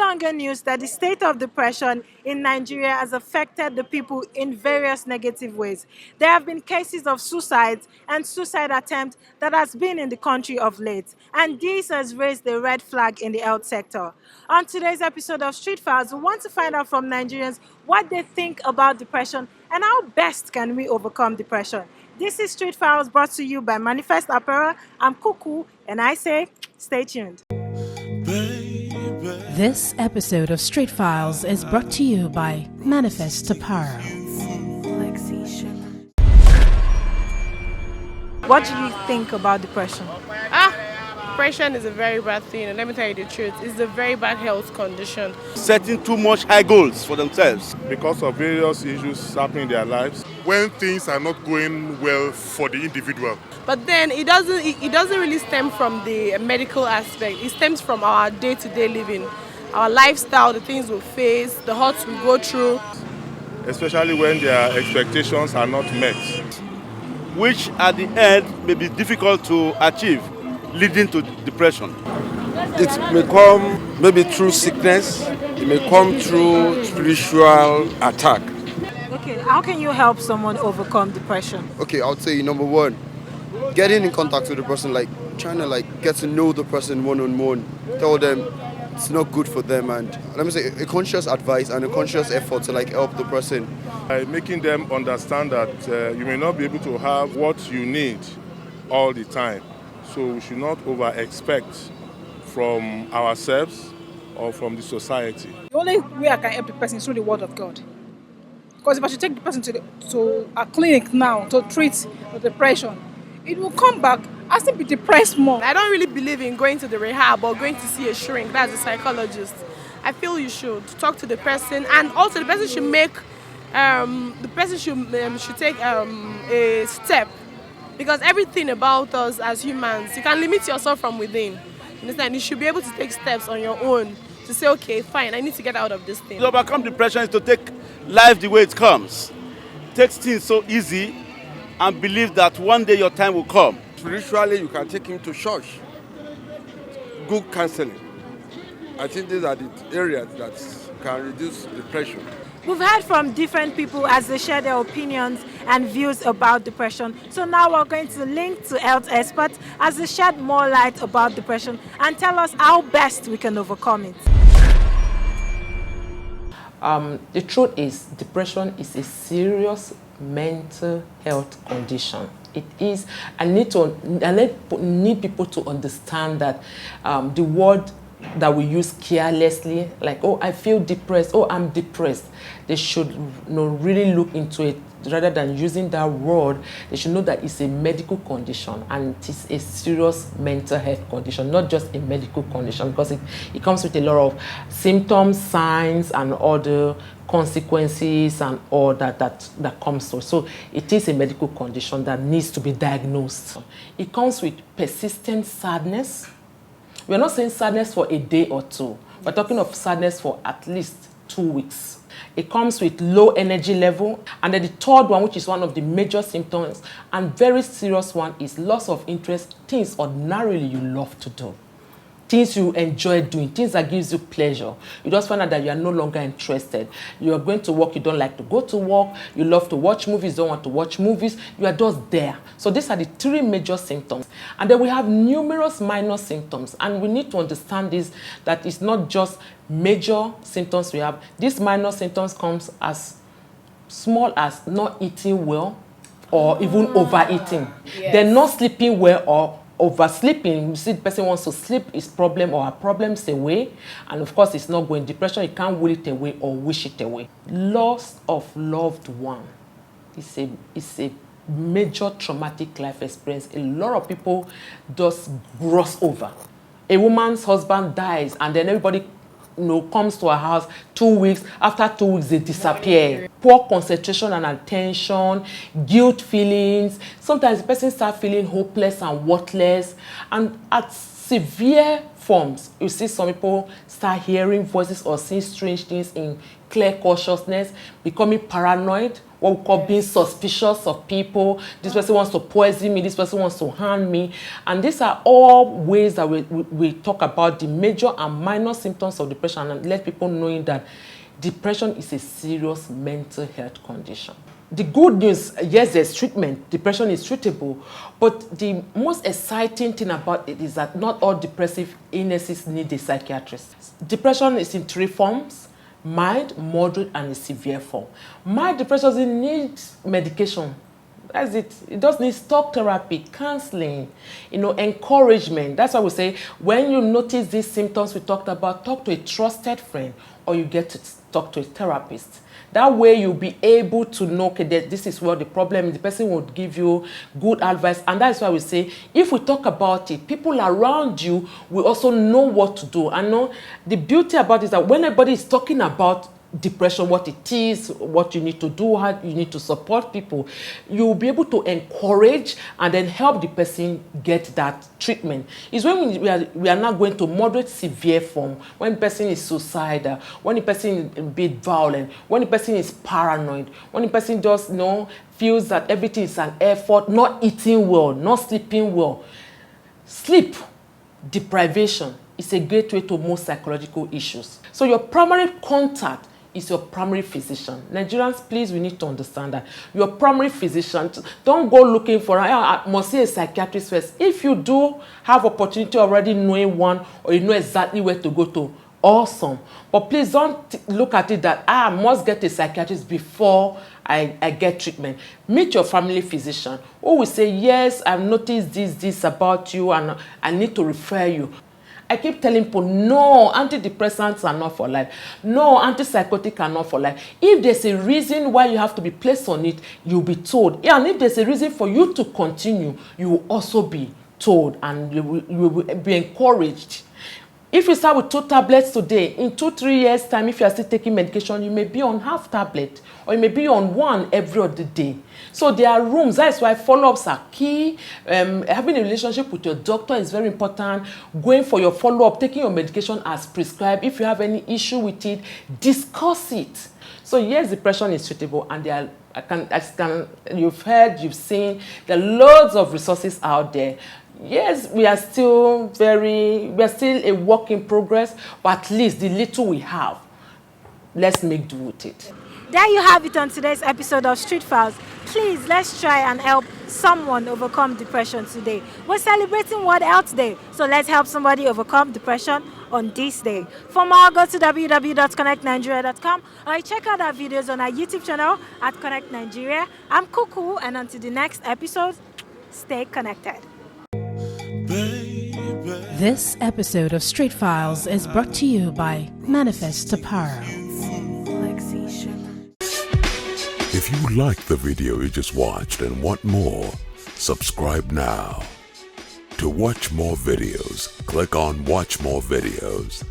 hunger news that the state of depression in Nigeria has affected the people in various negative ways. There have been cases of suicides and suicide attempts that has been in the country of late, and this has raised the red flag in the health sector. On today's episode of Street Files, we want to find out from Nigerians what they think about depression and how best can we overcome depression. This is Street Files brought to you by Manifest Apparel. I'm Kuku, and I say, stay tuned. This episode of Street Files is brought to you by Manifest Apparel. What do you think about depression? Depression is a very bad thing, and let me tell you the truth, it's a very bad health condition. Setting too much high goals for themselves. Because of various issues happening in their lives. When things are not going well for the individual. But then it doesn't really stem from the medical aspect. It stems from our day-to-day living, our lifestyle, the things we face, the hurts we go through. Especially when their expectations are not met. Which at the end may be difficult to achieve, leading to depression. It may come maybe through sickness, it may come through spiritual attack. Okay, how can you help someone overcome depression? Okay, I would say number one, getting in contact with the person, like trying to get to know the person one-on-one, tell them it's not good for them, and let me say a conscious advice and a conscious effort to help the person. By making them understand that you may not be able to have what you need all the time. So we should not over-expect from ourselves or from the society. The only way I can help the person is through the word of God. Because if I should take the person to a clinic now to treat the depression, it will come back and still be depressed more. I don't really believe in going to the rehab or going to see a shrink, that's a psychologist. I feel you should talk to the person, and also the person should take a step. Because everything about us as humans, you can limit yourself from within. You understand? You should be able to take steps on your own to say, okay, fine, I need to get out of this thing. To overcome depression is to take life the way it comes. Take things so easy and believe that one day your time will come. Spiritually, you can take him to church. Good counseling. I think these are the areas that can reduce depression. We've heard from different people as they share their opinions and views about depression. So now we're going to link to health experts as they shed more light about depression and tell us how best we can overcome it. The truth is, depression is a serious mental health condition. It is. I need people to understand that the word that we use carelessly, like, oh, I feel depressed, oh, I'm depressed. They should really look into it. Rather than using that word, they should know that it's a medical condition and it is a serious mental health condition, not just a medical condition, because it comes with a lot of symptoms, signs, and other consequences and all that comes to. So it is a medical condition that needs to be diagnosed. It comes with persistent sadness. We're not saying sadness for a day or two. We're talking of sadness for at least 2 weeks. It comes with low energy level. And then the third one, which is one of the major symptoms and very serious one, is loss of interest, things ordinarily you love to do. Things you enjoy doing, things that gives you pleasure. You just find out that you are no longer interested. You are going to work, you don't like to go to work. You love to watch movies, don't want to watch movies. You are just there. So these are the three major symptoms. And then we have numerous minor symptoms. And we need to understand this, that it's not just major symptoms we have. These minor symptoms comes as small as not eating well or even overeating. Yes. They're not sleeping well or oversleeping. You see the person wants to sleep, his problem or her problems away, and of course it's not going. Depression, you can't will it away or wish it away. Loss of loved one is a major traumatic life experience. A lot of people just gloss over. A woman's husband dies and then everybody comes to her house 2 weeks. After 2 weeks, they disappear. Poor concentration and attention, guilt feelings. Sometimes the person starts feeling hopeless and worthless. And at severe forms, you see some people start hearing voices or seeing strange things in clear consciousness, becoming paranoid, what we call being suspicious of people. This person wants to poison me, this person wants to harm me. And these are all ways that we talk about the major and minor symptoms of depression and let people knowing that depression is a serious mental health condition. The good news, yes, there's treatment. Depression is treatable. But the most exciting thing about it is that not all depressive illnesses need a psychiatrist. Depression is in 3 forms: mild, moderate, and a severe form. Mild depression doesn't need medication. That's it. It does need talk therapy, counseling, encouragement. That's why we say when you notice these symptoms we talked about, talk to a trusted friend or you get to talk to a therapist. That way you'll be able to know, okay, this is what the problem is. The person will give you good advice. And that's why we say, if we talk about it, people around you will also know what to do. And know the beauty about it is that when everybody is talking about depression, what it is, what you need to do, how you need to support people, you will be able to encourage and then help the person get that treatment. It's when we are now going to moderate severe form, when the person is suicidal, when the person is a bit violent, when the person is paranoid, when the person just feels that everything is an effort, not eating well, not sleeping well. Sleep deprivation is a gateway to most psychological issues. So your primary contact is your primary physician. Nigerians, please, we need to understand that. Your primary physician, don't go looking for, I must see a psychiatrist first. If you do have opportunity already knowing one, or you know exactly where to go to, awesome. But please don't look at it that I must get a psychiatrist before I get treatment. Meet your family physician who will say, yes, I've noticed this about you and I need to refer you. I keep telling people, no, antidepressants are not for life. No, antipsychotics are not for life. If there's a reason why you have to be placed on it, you'll be told. And if there's a reason for you to continue, you will also be told and you will be encouraged. If you start with 2 tablets today, in 2-3 years' time, if you are still taking medication, you may be on half tablet or you may be on 1 every other day. So there are rooms. That's why follow-ups are key. Having a relationship with your doctor is very important. Going for your follow-up, taking your medication as prescribed. If you have any issue with it, discuss it. So yes, depression is treatable, and there are, you've heard, you've seen, there are loads of resources out there. Yes, we are still a work in progress, but at least the little we have, let's make do with it. There you have it on today's episode of Street Files. Please, let's try and help someone overcome depression today. We're celebrating World Health Day, so let's help somebody overcome depression on this day. For more, go to www.connectnigeria.com or check out our videos on our YouTube channel at Connect Nigeria. I'm Kuku, and until the next episode, stay connected. This episode of Street Files is brought to you by Manifest Apparel. If you like the video you just watched and want more, subscribe now. To watch more videos, click on Watch More Videos.